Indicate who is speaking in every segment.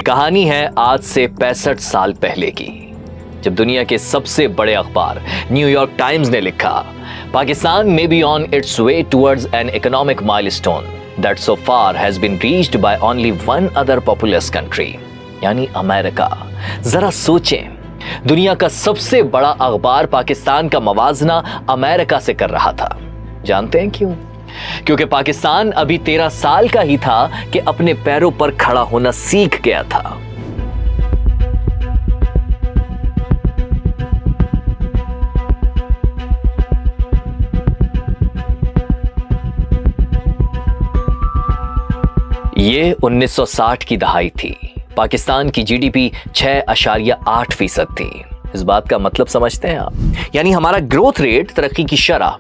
Speaker 1: कहानी है आज से 65 साल पहले की, जब दुनिया के सबसे बड़े अखबार न्यूयॉर्क टाइम्स ने लिखा, Pakistan may be on its way towards an economic milestone that so far has been reached by only one other populous country, यानी अमेरिका। जरा सोचें, दुनिया का सबसे बड़ा अखबार पाकिस्तान का मवाजना अमेरिका से कर रहा था। जानते हैं क्यों? क्योंकि पाकिस्तान अभी 13 साल का ही था कि अपने पैरों पर खड़ा होना सीख गया था। ये 1960 की दहाई थी। पाकिस्तान की जीडीपी 6.8% थी। इस बात का मतलब समझते हैं आप? यानी हमारा ग्रोथ रेट, तरक्की की शरह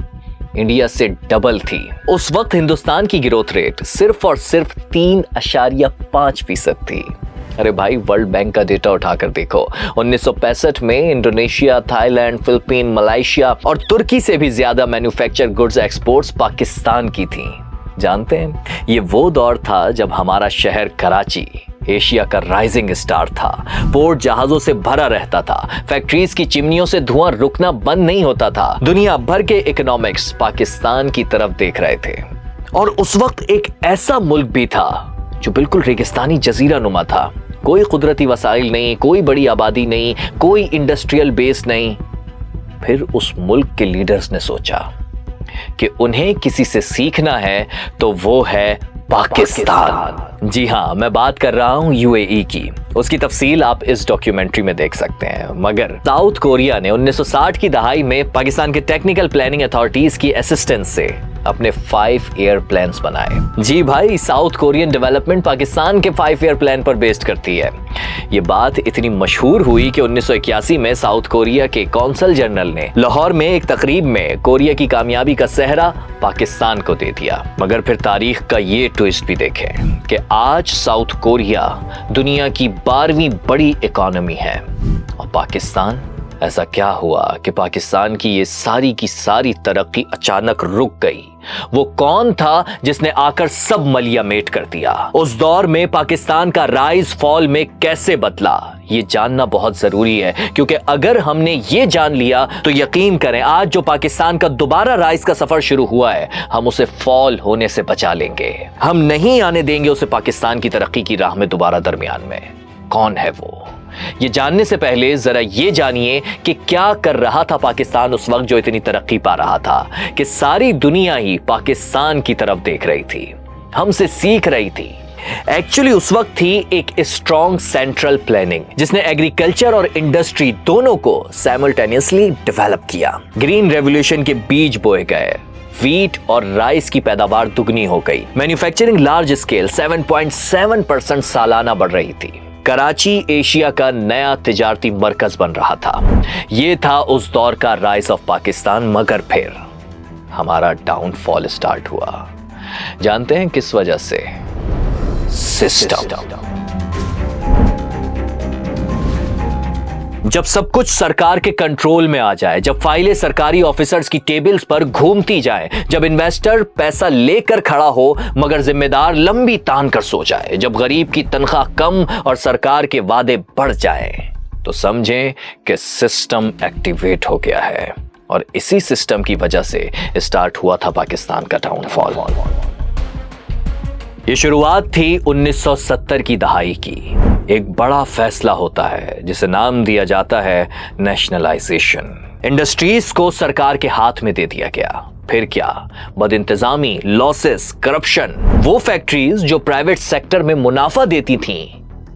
Speaker 1: इंडिया से डबल थी। उस वक्त हिंदुस्तान की ग्रोथ रेट सिर्फ और सिर्फ 3.5% थी। अरे भाई, वर्ल्ड बैंक का डेटा उठाकर देखो, 1965 में इंडोनेशिया, थाईलैंड, फिलीपीन, मलेशिया और तुर्की से भी ज्यादा मैन्युफैक्चर गुड्स एक्सपोर्ट्स पाकिस्तान की थी। जानते हैं, ये वो दौर था जब हमारा शहर कराची एशिया का राइजिंग स्टार था। पोर्ट जहाजों से भरा रहता था, फैक्ट्रीज की चिमनियों से धुआं रुकना बंद नहीं होता था। दुनिया भर के इकोनॉमिक्स पाकिस्तान की तरफ देख रहे थे। और उस वक्त एक ऐसा मुल्क भी था जो बिल्कुल रेगिस्तानी जजीरा नुमा था। कोई कुदरती वसाइल नहीं, कोई बड़ी आबादी नहीं, कोई इंडस्ट्रियल बेस नहीं। फिर उस मुल्क के लीडर्स ने सोचा कि उन्हें किसी से सीखना है तो वो है पाकिस्तान। जी हाँ, मैं बात कर रहा हूं यूएई की। उसकी तफसील आप इस डॉक्यूमेंट्री में देख सकते हैं। मगर साउथ कोरिया ने 1960 की दहाई में पाकिस्तान के टेक्निकल प्लानिंग अथॉरिटीज की असिस्टेंस से अपने 5 एयर प्लान्स बनाए। जी भाई, साउथ कोरियन डेवलपमेंट पाकिस्तान के 5 एयर प्लान पर बेस्ड करती है। ये बात इतनी मशहूर हुई कि 1981 में साउथ कोरिया के कौंसल जनरल ने लाहौर में एक तकरीब में कोरिया की कामयाबी का सेहरा पाकिस्तान को दे दिया। मगर फिर तारीख का ये ट्विस्ट भी देखें कि आज साउथ कोरिया दुनिया की 12वीं बड़ी इकोनॉमी है और पाकिस्तान, ऐसा क्या हुआ कि पाकिस्तान की ये सारी की सारी तरक्की अचानक रुक गई? वो कौन था जिसने आकर सब मलिया मेट कर दिया? उस दौर में पाकिस्तान का राइज फॉल में कैसे बदला, ये जानना बहुत जरूरी है। क्योंकि अगर हमने ये जान लिया तो यकीन करें, आज जो पाकिस्तान का दोबारा राइज का सफर शुरू हुआ है, हम उसे फॉल होने से बचा लेंगे। हम नहीं आने देंगे उसे पाकिस्तान की तरक्की की राह में दोबारा दरमियान में। कौन है वो? ये जानने से पहले जरा ये जानिए कि क्या कर रहा था पाकिस्तान उस वक्त जो इतनी तरक्की पा रहा था, कि सारी दुनिया ही पाकिस्तान की तरफ देख रही थी, हमसे सीख रही थी। एक्चुअली उस वक्त थी एक स्ट्रॉन्ग सेंट्रल प्लानिंग जिसने एग्रीकल्चर और इंडस्ट्री दोनों को साइमल्टेनियसली डेवलप किया। ग्रीन रेवोल्यूशन के बीज बोए गए, व्हीट और राइस की पैदावार दुगनी हो गई, मैन्युफैक्चरिंग लार्ज स्केल 7.7% सालाना बढ़ रही थी। कराची एशिया का नया तिजारती मरकज बन रहा था। यह था उस दौर का राइज ऑफ पाकिस्तान। मगर फिर हमारा डाउनफॉल स्टार्ट हुआ। जानते हैं किस वजह से? सिस्टम। जब सब कुछ सरकार के कंट्रोल में आ जाए, जब फाइलें सरकारी ऑफिसर्स की टेबल्स पर घूमती जाएं, जब इन्वेस्टर पैसा लेकर खड़ा हो मगर जिम्मेदार लंबी तान कर सो जाए, जब गरीब की तनख्वाह कम और सरकार के वादे बढ़ जाए, तो समझें कि सिस्टम एक्टिवेट हो गया है। और इसी सिस्टम की वजह से स्टार्ट हुआ था पाकिस्तान का डाउनफॉल। ये शुरुआत थी 1970 की दहाई की। एक बड़ा फैसला होता है जिसे नाम दिया जाता है नेशनलाइजेशन। इंडस्ट्रीज को सरकार के हाथ में दे दिया गया। फिर क्या? बदइंतजामी, लॉसेस, करप्शन। वो फैक्ट्रीज जो प्राइवेट सेक्टर में मुनाफा देती थीं,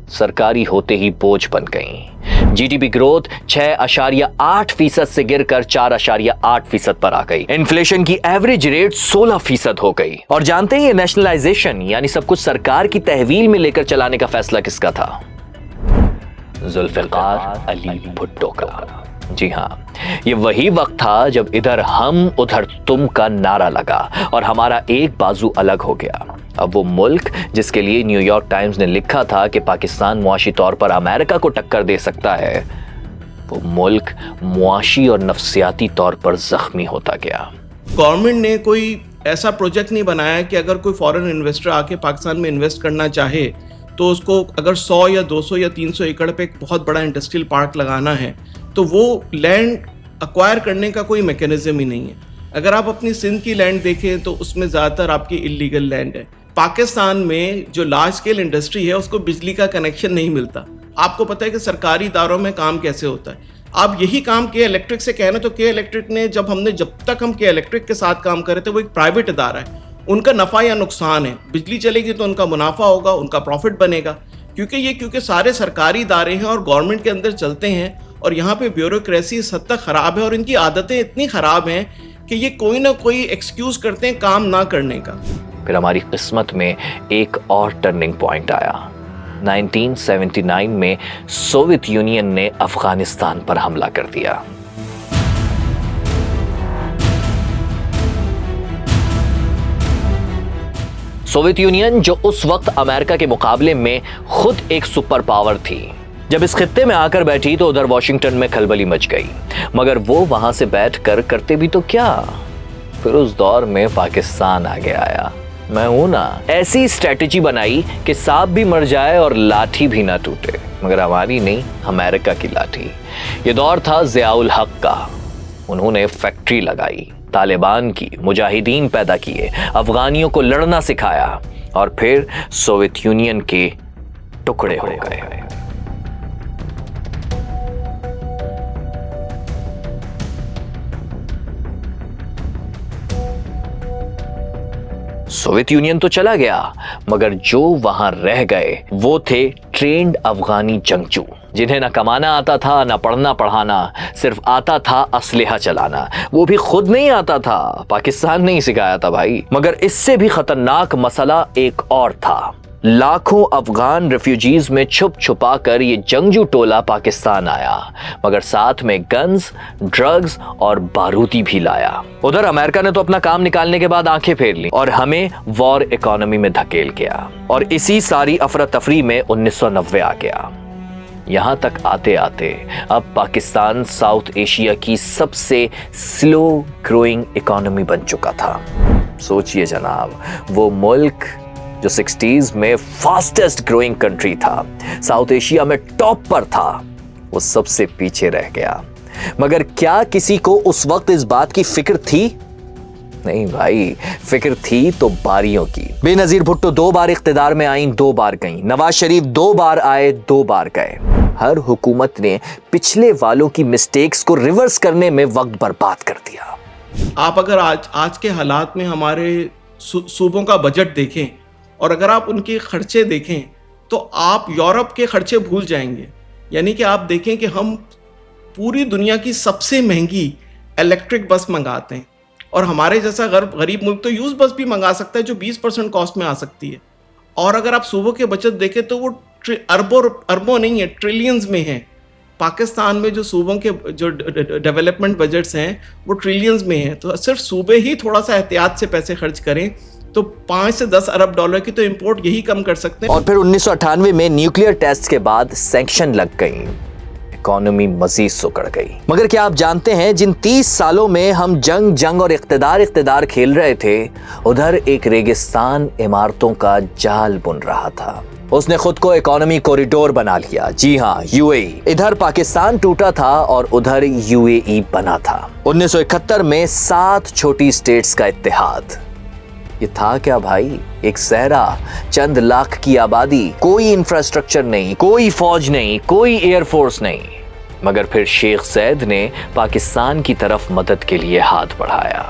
Speaker 1: सरकारी होते ही बोझ बन गईं। जीडीपी ग्रोथ 6.8% से गिरकर 4.8% पर आ गई। इन्फ्लेशन की एवरेज रेट 16% हो गई। और जानते हैं ये नेशनलाइजेशन यानी सब कुछ सरकार की तहवील में लेकर चलाने का फैसला किसका था? जुल्फिकार अली भुट्टो का। जी हाँ, ये वही वक्त था जब इधर हम उधर तुम का नारा लगा और हमारा एक बाजू अलग हो गया। अब वो मुल्क जिसके लिए न्यूयॉर्क टाइम्स ने लिखा था कि पाकिस्तान मुआशी तौर पर अमेरिका को टक्कर दे सकता है, वो मुल्क मुआशी और नफ्सियाती तौर पर जख्मी होता गया।
Speaker 2: गवर्नमेंट ने कोई ऐसा प्रोजेक्ट नहीं बनाया कि अगर कोई फॉरेन इन्वेस्टर आके पाकिस्तान में इन्वेस्ट करना चाहे तो उसको अगर 100 या 200 या 300 एकड़ पे एक बहुत बड़ा इंडस्ट्रियल पार्क लगाना है तो वो लैंड अक्वायर करने का कोई मैकेनिज्म ही नहीं है। अगर आप अपनी सिंध की लैंड देखें तो उसमें ज़्यादातर आपकी इलीगल लैंड है। पाकिस्तान में जो लार्ज स्केल इंडस्ट्री है उसको बिजली का कनेक्शन नहीं मिलता। आपको पता है कि सरकारी इदारों में काम कैसे होता है। आप यही काम के इलेक्ट्रिक से कहना तो के इलेक्ट्रिक ने जब तक हम के इलेक्ट्रिक के साथ काम कर रहे थे, वो एक प्राइवेट इदारा है, उनका नफ़ा या नुकसान है। बिजली चलेगी तो उनका मुनाफा होगा, उनका प्रॉफिट बनेगा, क्योंकि सारे सरकारी इदारे हैं और गवर्नमेंट के अंदर चलते हैं। और यहाँ पे ब्यूरोक्रेसी इस हद तक ख़राब है और इनकी आदतें इतनी ख़राब हैं कि ये कोई ना कोई एक्सक्यूज़ करते हैं काम ना करने का।
Speaker 1: फिर हमारी किस्मत में एक और टर्निंग पॉइंट आया। 1979 में सोवियत यूनियन ने अफगानिस्तान पर हमला कर दिया। सोवियत यूनियन जो उस वक्त अमेरिका के मुकाबले में खुद एक सुपर पावर थी, जब इस खित्ते में आकर बैठी तो उधर वॉशिंगटन में खलबली मच गई। मगर वो वहां से बैठकर करते भी तो क्या, फिर उस दौर में पाकिस्तान आगे आया। मैं हूं ना, ऐसी स्ट्रेटेजी बनाई कि सांप भी मर जाए और लाठी भी ना टूटे, मगर हमारी नहीं, अमेरिका की लाठी। ये दौर था ज़ियाउल हक का। उन्होंने फैक्ट्री लगाई, तालिबान की, मुजाहिदीन पैदा किए, अफगानियों को लड़ना सिखाया और फिर सोवियत यूनियन के टुकड़े हो गए। सोवियत यूनियन तो चला गया, मगर जो वहां रह गए वो थे ट्रेंड अफगानी जंगजू, जिन्हें ना कमाना आता था, ना पढ़ना पढ़ाना, सिर्फ आता था असलहा चलाना। वो भी खुद नहीं आता था, पाकिस्तान ने ही सिखाया था भाई। मगर इससे भी खतरनाक मसला एक और था। लाखों अफगान रेफ्यूजीज में छुप छुपा कर ये जंगजू टोला पाकिस्तान आया, मगर साथ में गन्स, ड्रग्स और बारूदी भी लाया। उधर अमेरिका ने तो अपना काम निकालने के बाद आंखें फेर ली और हमें वॉर इकोनॉमी में धकेल गया। और इसी सारी अफरा तफरी में 1990 आ गया। यहां तक आते आते अब पाकिस्तान साउथ एशिया की सबसे स्लो ग्रोइंग इकोनॉमी बन चुका था। सोचिए जनाब, वो मुल्क जो 60s में फास्टेस्ट ग्रोइंग कंट्री था, साउथ एशिया में टॉप पर था, वो सबसे पीछे रह गया। मगर क्या किसी को उस वक्त इस बात की फिक्र थी? नहीं भाई, फिक्र थी तो बारियों की। बेनजीर भुट्टो 2 बार इख्तिदार में आई, 2 बार गई। नवाज शरीफ 2 बार आए, 2 बार गए। हर हुकूमत ने पिछले वालों की मिस्टेक्स को रिवर्स करने में वक्त बर्बाद कर दिया।
Speaker 2: आप अगर आज के हालात में हमारे सूबों का बजट देखें और अगर आप उनके खर्चे देखें तो आप यूरोप के खर्चे भूल जाएंगे। यानी कि आप देखें कि हम पूरी दुनिया की सबसे महंगी इलेक्ट्रिक बस मंगाते हैं और हमारे जैसा गरीब मुल्क तो यूज बस भी मंगा सकता है जो 20% कॉस्ट में आ सकती है। और अगर आप सूबों के बचत देखें तो वो अरबों नहीं है, ट्रिलियंस में है। पाकिस्तान में जो सूबों के जो डेवलपमेंट बजट्स हैं वो ट्रिलियंस में हैं। तो सिर्फ सूबे ही थोड़ा सा एहतियात से पैसे खर्च करें तो 5 से 10 अरब डॉलर की तो इंपोर्ट यही कम कर सकते हैं।
Speaker 1: और फिर 1998 में न्यूक्लियर टेस्ट के बाद सैंक्शन लग गई, इकोनॉमी मजीद सुकड़ गई। मगर क्या आप जानते हैं, जिन 30 सालों में हम जंग और इख्तिदार खेल रहे थे, उधर एक रेगिस्तान इमारतों का जाल बुन रहा था। उसने खुद को इकोनॉमी कॉरिडोर बना लिया। जी हाँ, यूएई। इधर पाकिस्तान टूटा था और उधर यूएई बना था। 1971 में 7 छोटी स्टेट्स का इत्तेहाद। ये था क्या भाई? एक सहरा, चंद लाख की आबादी, कोई इंफ्रास्ट्रक्चर नहीं, कोई फौज नहीं, कोई एयरफोर्स नहीं। मगर फिर शेख सैद ने पाकिस्तान की तरफ मदद के लिए हाथ बढ़ाया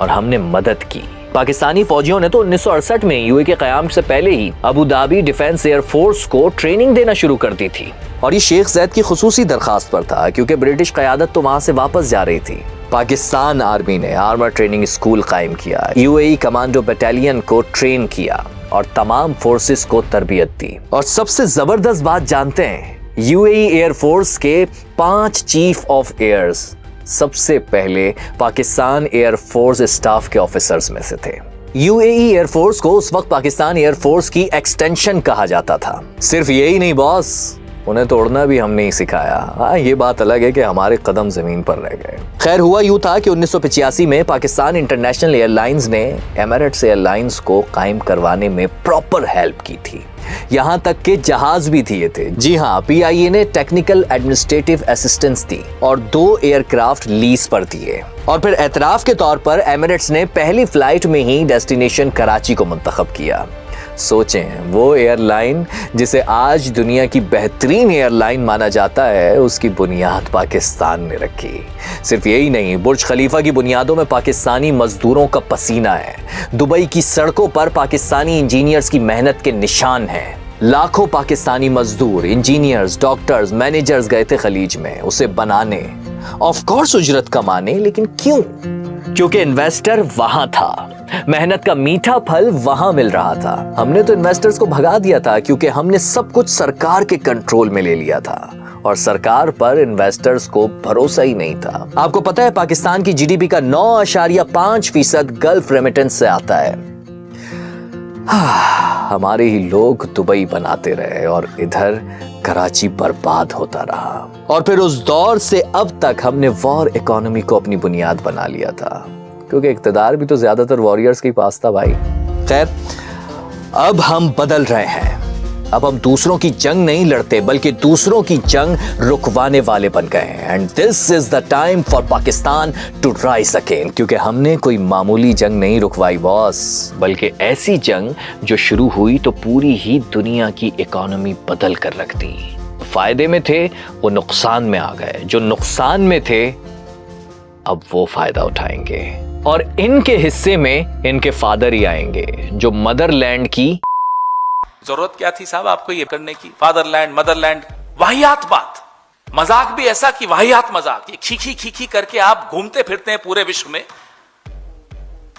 Speaker 1: और हमने मदद की। पाकिस्तानी फौजियों ने तो 1968 में यूएई के कयाम से पहले ही अबू धाबी डिफेंस एयरफोर्स को ट्रेनिंग देना शुरू कर दी थी। और ये शेख सैद की खुसूसी दरखास्त पर था, क्योंकि ब्रिटिश क़यादत तो वहां से वापस जा रही थी। पाकिस्तान आर्मी ने आर्मर ट्रेनिंग स्कूल कायम किया, यूएई कमांडो बटालियन को ट्रेन किया और तमाम फोर्सेस को तरबियत दी। और सबसे जबरदस्त बात जानते हैं, यूएई एयरफोर्स के 5 चीफ ऑफ एयर्स सबसे पहले पाकिस्तान एयरफोर्स स्टाफ के ऑफिसर्स में से थे। यूएई एयरफोर्स को उस वक्त पाकिस्तान एयरफोर्स की एक्सटेंशन कहा जाता था। सिर्फ यही नहीं बॉस, उन्हें तोड़ना भी हमने ही सिखाया। हाँ, ये बात अलग है कि हमारे कदम जमीन पर रह गए। खैर, हुआ यूं था कि 1985 में पाकिस्तान इंटरनेशनल एयरलाइंस ने एमिरेट्स एयरलाइंस को कायम करवाने में प्रॉपर हेल्प की थी। यहां तक के जहाज भी दिए थे। जी हां, पीआईए ने टेक्निकल एडमिनिस्ट्रेटिव असिस्टेंस दी और 2 एयरक्राफ्ट लीज पर दिए। और फिर एतराफ के तौर पर एमिरेट्स ने पहली फ्लाइट में ही डेस्टिनेशन कराची को मुंतखब किया। सोचें, वो एयरलाइन जिसे आज दुनिया की बेहतरीन एयरलाइन माना जाता है, उसकी बुनियाद पाकिस्तान ने रखी। सिर्फ यही नहीं, बुर्ज खलीफा की बुनियादों में पाकिस्तानी मजदूरों का पसीना है। दुबई की सड़कों पर पाकिस्तानी इंजीनियर्स की मेहनत के निशान हैं। लाखों पाकिस्तानी मजदूर, इंजीनियर्स, डॉक्टर्स, मैनेजर्स गए थे खलीज में उसे बनाने। ऑफ कोर्स उजरत कमाने, लेकिन क्यों? क्योंकि इन्वेस्टर वहां था, मेहनत का मीठा फल वहां मिल रहा था। हमने तो इन्वेस्टर्स को भगा दिया था क्योंकि हमने सब कुछ सरकार के कंट्रोल में ले लिया था और सरकार पर इन्वेस्टर्स को भरोसा ही नहीं था। आपको पता है, पाकिस्तान की जीडीपी का 9.5% गल्फ रेमिटेंस से आता है। हमारे ही लोग दुबई बनाते रहे और इधर कराची बर्बाद होता रहा। और फिर उस दौर से अब तक हमने वॉर इकोनॉमी को अपनी बुनियाद बना लिया था, क्योंकि इक्तदार भी तो ज्यादातर वॉरियर्स के पास था भाई। खैर, अब हम बदल रहे हैं। अब हम दूसरों की जंग नहीं लड़ते, बल्कि दूसरों की जंग रुकवाने वाले बन गए हैं। And this is the time for Pakistan to rise again, क्योंकि हमने कोई मामूली जंग नहीं रुकवाई बॉस, बल्कि ऐसी जंग जो शुरू हुई तो पूरी ही दुनिया की इकोनॉमी बदल कर रख दी। फायदे में थे वो नुकसान में आ गए, जो नुकसान में थे अब वो फायदा उठाएंगे और इनके हिस्से में इनके फादर ही आएंगे, जो मदरलैंड की
Speaker 3: जरूरत क्या थी साहब आपको ये करने की? फादरलैंड, मदरलैंड, वाहियात बात, मजाक भी ऐसा कि वाहियात मजाक। ये खीखी खीखी करके आप घूमते फिरते हैं पूरे विश्व में,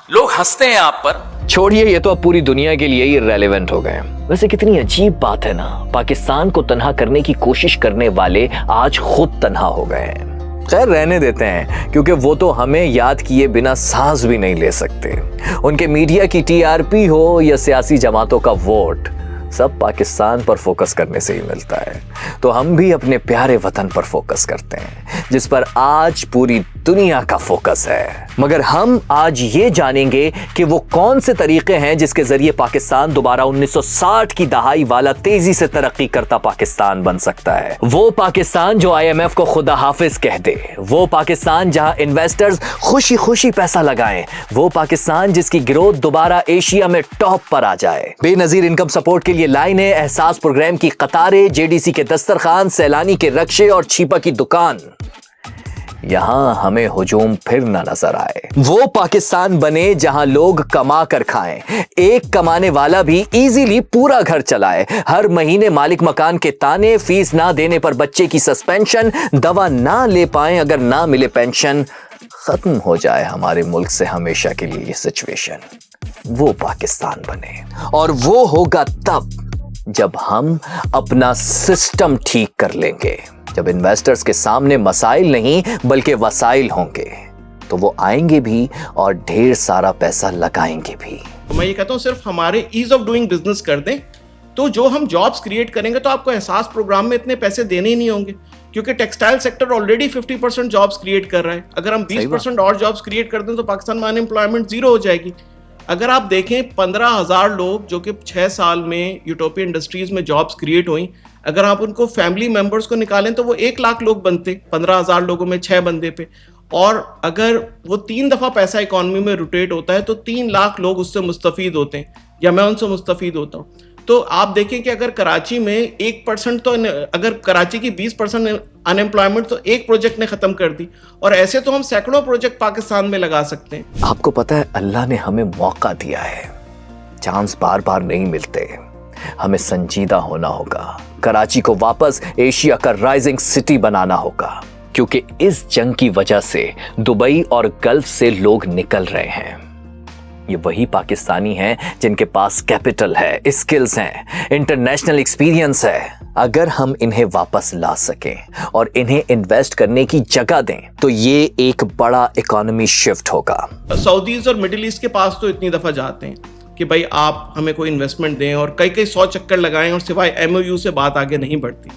Speaker 3: लोग हंसते हैं आप पर।
Speaker 1: छोड़िए, ये तो अब पूरी दुनिया के लिए ही इररिलेवेंट हो गए। वैसे कितनी अजीब बात है ना, पाकिस्तान को तन्हा करने की कोशिश करने वाले आज खुद तन्हा हो गए हैं। खैर, रहने देते हैं, क्योंकि वो तो हमें याद किए बिना सांस भी नहीं ले सकते। उनके मीडिया की टीआरपी हो या सियासी जमातों का वोट, सब पाकिस्तान पर फोकस करने से ही मिलता है। तो हम भी अपने प्यारे वतन पर फोकस करते हैं, जिस पर आज पूरी दुनिया का फोकस है। मगर हम आज ये जानेंगे कि वो कौन से तरीके हैं जिसके जरिए पाकिस्तान दोबारा 1960 की दहाई वाला तेजी से तरक्की करता पाकिस्तान बन सकता है। वो पाकिस्तान जो आईएमएफ को खुदा हाफिज कह दे, वो पाकिस्तान जहां इन्वेस्टर्स खुशी खुशी पैसा लगाएं, वो पाकिस्तान जिसकी ग्रोथ दोबारा एशिया में टॉप पर आ जाए। बेनजीर इनकम सपोर्ट के लिए लाइनें, एहसास प्रोग्राम की कतारें, जेडीसी के दस्तरखान, सैलानी के रक्शे और छीपा की दुकान। यहां हमें हुजूम फिर न नजर आए। वो पाकिस्तान बने जहां लोग कमा कर खाएं, एक कमाने वाला भी इजीली पूरा घर चलाए, हर महीने मालिक मकान के ताने, फीस ना देने पर बच्चे की सस्पेंशन, दवा ना ले पाए अगर ना मिले पेंशन। खत्म हो जाए हमारे मुल्क से हमेशा के लिए ये सिचुएशन। वो पाकिस्तान बने, और वो होगा तब जब हम अपना सिस्टम ठीक कर लेंगे, जब इन्वेस्टर्स के सामने मसाइल नहीं बल्कि वसाइल होंगे, तो वो आएंगे भी और ढेर सारा पैसा लगाएंगे भी।
Speaker 2: तो मैं ये कहता हूँ, सिर्फ हमारे ईज ऑफ डूइंग बिजनेस कर दें, तो जो हम जॉब्स क्रिएट करेंगे, तो आपको एहसास प्रोग्राम में इतने पैसे देने ही नहीं होंगे, क्योंकि textile sector already 50% jobs create कर रहा है। अगर हम 20% और जॉब्स क्रिएट कर दें तो पाकिस्तान में अनएम्प्लॉयमेंट 0 हो जाएगी। अगर आप देखें, 15,000 लोग जो कि 6 साल में यूटोपियन इंडस्ट्रीज में जॉब्स क्रिएट हुई, अगर आप उनको फैमिली मेंबर्स को निकालें तो वो 1 लाख लोग बनते 15,000 लोगों में 6 बंदे पे। और अगर वो 3 दफ़ा पैसा इकॉनमी में रोटेट होता है तो 3 लाख लोग उससे मुस्तफ़ीद होते हैं, या मैं उनसे मुस्तफ़ीद होता हूँ। तो आप देखें कि अगर कराची में 1%, तो अगर कराची की 20% अनएम्प्लॉयमेंट तो एक प्रोजेक्ट ने ख़त्म कर दी, और ऐसे तो हम सैकड़ों प्रोजेक्ट पाकिस्तान में लगा सकते हैं।
Speaker 1: आपको पता है, अल्लाह ने हमें मौका दिया है, चांस बार बार नहीं मिलते। हमें संजीदा होना होगा, कराची को वापस एशिया का राइजिंग सिटी बनाना होगा, क्योंकि इस जंग की वजह से दुबई और गल्फ से लोग निकल रहे हैं। ये वही पाकिस्तानी हैं जिनके पास कैपिटल है, स्किल्स हैं, इंटरनेशनल एक्सपीरियंस है। अगर हम इन्हें वापस ला सकें और इन्हें इन्वेस्ट करने की जगह दें, तो ये एक बड़ा इकोनॉमी शिफ्ट होगा।
Speaker 2: सऊदीज और मिडिल ईस्ट के पास तो इतनी दफ़ा जाते हैं कि भाई आप हमें कोई इन्वेस्टमेंट दें, और कई 100 चक्कर लगाएं, और सिवाय MOU से बात आगे नहीं बढ़ती।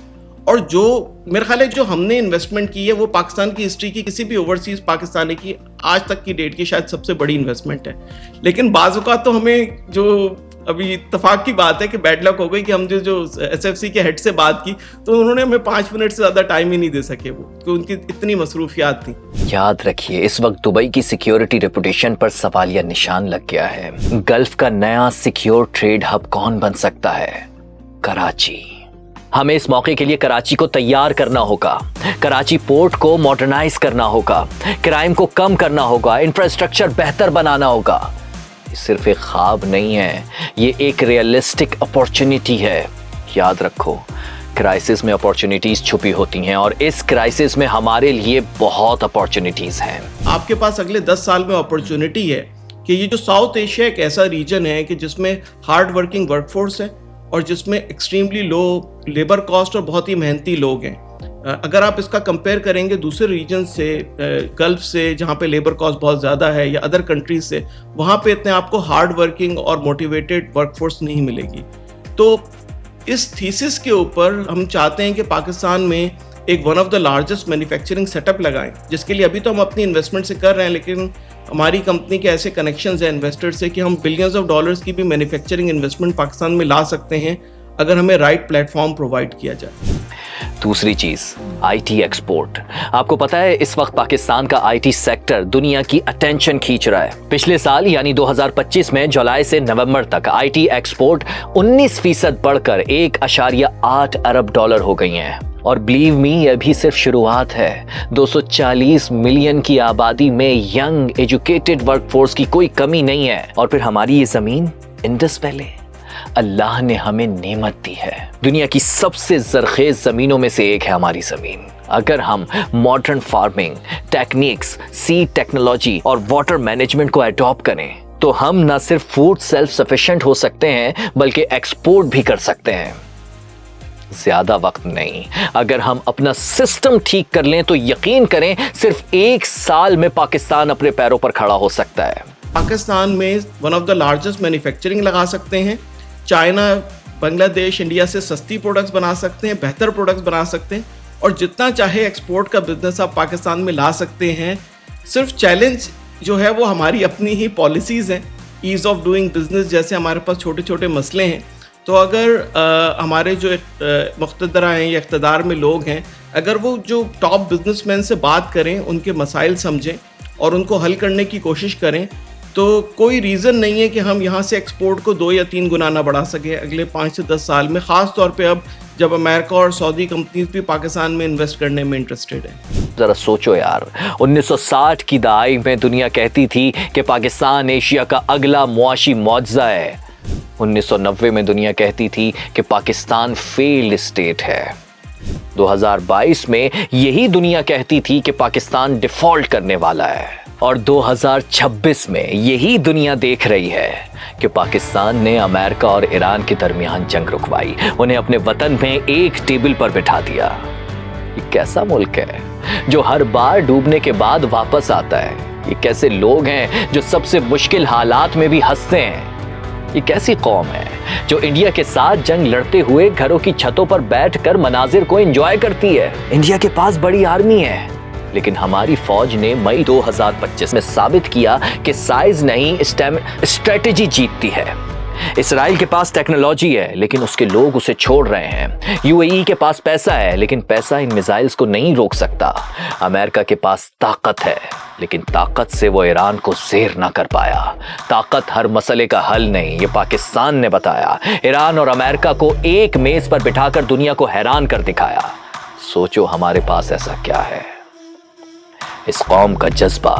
Speaker 2: और जो मेरे ख्याल है जो हमने इन्वेस्टमेंट की है वो पाकिस्तान की हिस्ट्री की किसी भी ओवरसीज पाकिस्तानी की आज तक की डेट की शायद सबसे बड़ी इन्वेस्टमेंट है। लेकिन बाज़ औक़ात तो हमें जो अभी इत्तेफाक की बात है कि बैड लक हो गई कि हम जो एसएफसी के हेड से बात की तो उन्होंने हमें 5 मिनट से ज़्यादा टाइम ही नहीं दे सके, वो कि उनकी इतनी मसरूफियात थी।
Speaker 1: याद रखिए, इस वक्त दुबई की सिक्योरिटी रेपुटेशन पर सवालिया निशान लग गया है। गल्फ का नया सिक्योर ट्रेड हब कौन बन सकता है? कराची। हमें इस मौके के लिए कराची को तैयार करना होगा, कराची पोर्ट को मॉडर्नाइज करना होगा, क्राइम को कम करना होगा, इंफ्रास्ट्रक्चर बेहतर बनाना होगा। ये सिर्फ एक ख्वाब नहीं है, ये एक रियलिस्टिक अपॉर्चुनिटी है। याद रखो, क्राइसिस में अपॉर्चुनिटीज छुपी होती हैं और इस क्राइसिस में हमारे लिए बहुत अपॉर्चुनिटीज हैं।
Speaker 2: आपके पास अगले 10 साल में अपॉर्चुनिटी है कि ये जो साउथ एशिया एक ऐसा रीजन है कि जिसमें हार्ड वर्किंग वर्कफोर्स है और जिसमें एक्सट्रीमली लो लेबर कॉस्ट और बहुत ही मेहनती लोग हैं। अगर आप इसका कंपेयर करेंगे दूसरे रीजन से, गल्फ से जहाँ पे लेबर कॉस्ट बहुत ज़्यादा है, या अदर कंट्रीज से, वहाँ पे इतने आपको हार्ड वर्किंग और मोटिवेटेड वर्कफोर्स नहीं मिलेगी। तो इस थीसिस के ऊपर हम चाहते हैं कि पाकिस्तान में एक one of the largest manufacturing setup लगाएं, जिसके लिए अभी तो हम अपनी इन्वेस्टमेंट से कर रहे हैं, लेकिन हमारी कंपनी के ऐसे कनेक्शंस हैं इन्वेस्टर से कि हम बिलियंस ऑफ डॉलर्स की भी मैन्युफैक्चरिंग इन्वेस्टमेंट पाकिस्तान में ला सकते हैं अगर हमें राइट प्लेटफॉर्म प्रोवाइड किया जाए।
Speaker 1: दूसरी चीज, आईटी एक्सपोर्ट। आपको पता है इस वक्त पाकिस्तान का आईटी सेक्टर दुनिया की अटेंशन खींच रहा है। पिछले साल यानी 2025 में जुलाई से नवंबर तक आईटी एक्सपोर्ट 19% बढ़कर 1.8 अरब डॉलर हो गई हैं। और बिलीव मी, यह भी सिर्फ शुरुआत है। 240 मिलियन की आबादी में यंग एजुकेटेड वर्कफोर्स की कोई कमी नहीं है। और फिर हमारी ये जमीन, इंडस वैली, अल्लाह ने हमें नेमत दी है। दुनिया की सबसे जरखेज जमीनों में से एक है हमारी जमीन। अगर हम modern farming techniques, seed technology और वाटर मैनेजमेंट को अडॉप्ट करें तो हम न सिर्फ फूड सेल्फ सफिशिएंट हो सकते हैं बल्कि एक्सपोर्ट भी कर सकते हैं। ज्यादा वक्त नहीं, अगर हम अपना सिस्टम ठीक कर लें तो यकीन करें सिर्फ 1 साल में पाकिस्तान अपने पैरों पर खड़ा हो सकता है।
Speaker 2: पाकिस्तान में one of the largest manufacturing लगा सकते हैं। चाइना, बांग्लादेश, इंडिया से सस्ती प्रोडक्ट्स बना सकते हैं, बेहतर प्रोडक्ट्स बना सकते हैं और जितना चाहे एक्सपोर्ट का बिजनेस आप पाकिस्तान में ला सकते हैं। सिर्फ चैलेंज जो है वो हमारी अपनी ही पॉलिसीज़ हैं, ईज़ ऑफ डूइंग बिजनेस जैसे हमारे पास छोटे छोटे मसले हैं। तो अगर हमारे जो मुक़्तदरा हैं या इक़्तिदार में लोग हैं, अगर वो जो टॉप बिजनेसमैन से बात करें, उनके मसाइल समझें और उनको हल करने की कोशिश करें, तो कोई रीज़न नहीं है कि हम यहाँ से एक्सपोर्ट को 2 या 3 गुना ना बढ़ा सकें अगले 5 से 10 साल में, ख़ास तौर पे अब जब अमेरिका और सऊदी कंपनीज भी पाकिस्तान में इन्वेस्ट करने में इंटरेस्टेड है।
Speaker 1: जरा सोचो यार, 1960 की दहाई में दुनिया कहती थी कि पाकिस्तान एशिया का अगला मुआशी मुआवजा है। 1990 में दुनिया कहती थी कि पाकिस्तान फेल्ड स्टेट है। 2022 में यही दुनिया कहती थी कि पाकिस्तान डिफॉल्ट करने वाला है। और 2026 में यही दुनिया देख रही है कि पाकिस्तान ने अमेरिका और ईरान के दरमियान जंग रुकवाई, उन्हें अपने वतन में एक टेबल पर बिठा दिया। ये कैसा मुल्क है जो हर बार डूबने के बाद वापस आता है? ये कैसे लोग हैं जो सबसे मुश्किल हालात में भी हंसते हैं? ये कैसी कौम है जो इंडिया के साथ जंग लड़ते हुए घरों की छतों पर बैठकर मनाजिर को एंजॉय करती है? इंडिया के पास बड़ी आर्मी है, लेकिन हमारी फौज ने मई 2025 में साबित किया कि साइज नहीं स्ट्रेटेजी जीतती है। इसराइल के पास टेक्नोलॉजी है लेकिन उसके लोग उसे छोड़ रहे हैं। यूएई के पास पैसा है लेकिन पैसा इन मिसाइल्स को नहीं रोक सकता। अमेरिका के पास ताकत है लेकिन ताकत से वो ईरान को ज़ेर ना कर पाया। ताकत हर मसले का हल नहीं, ये पाकिस्तान ने बताया। ईरान और अमेरिका को एक मेज पर बिठाकर दुनिया को हैरान कर दिखाया। सोचो हमारे पास ऐसा क्या है? इस कौम का जज्बा,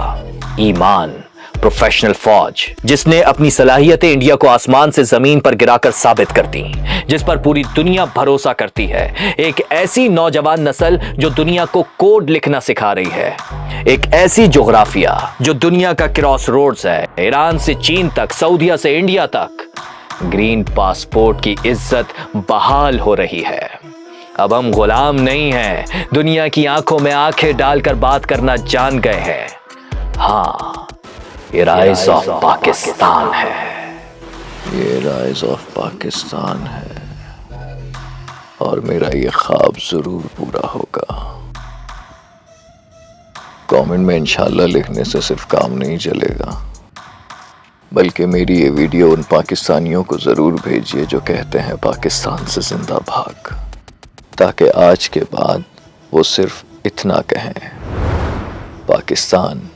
Speaker 1: ईमान, प्रोफेशनल फौज जिसने अपनी सलाहियतें इंडिया को आसमान से जमीन पर गिराकर साबित कर दी, जिस पर पूरी दुनिया भरोसा करती है। एक ऐसी नौजवान नस्ल जो दुनिया को कोड लिखना सिखा रही है। एक ऐसी जोग्राफिया जो दुनिया का क्रॉस रोड्स है, ईरान से चीन तक, सऊदीया से इंडिया तक। ग्रीन पासपोर्ट की इज्जत बहाल हो रही है। अब हम गुलाम नहीं हैं, दुनिया की आंखों में आंखें डालकर बात करना जान गए हैं। हाँ, ये राइज ऑफ पाकिस्तान है।
Speaker 4: ये राइज ऑफ पाकिस्तान है।
Speaker 1: और मेरा ये ख्वाब ज़रूर पूरा होगा। कमेंट में इंशाल्लाह लिखने से सिर्फ काम नहीं चलेगा, बल्कि मेरी ये वीडियो उन पाकिस्तानियों को ज़रूर भेजिए जो कहते हैं पाकिस्तान से जिंदा भाग, ताकि आज के बाद वो सिर्फ इतना कहें, पाकिस्तान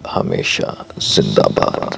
Speaker 1: हमेशा जिंदाबाद।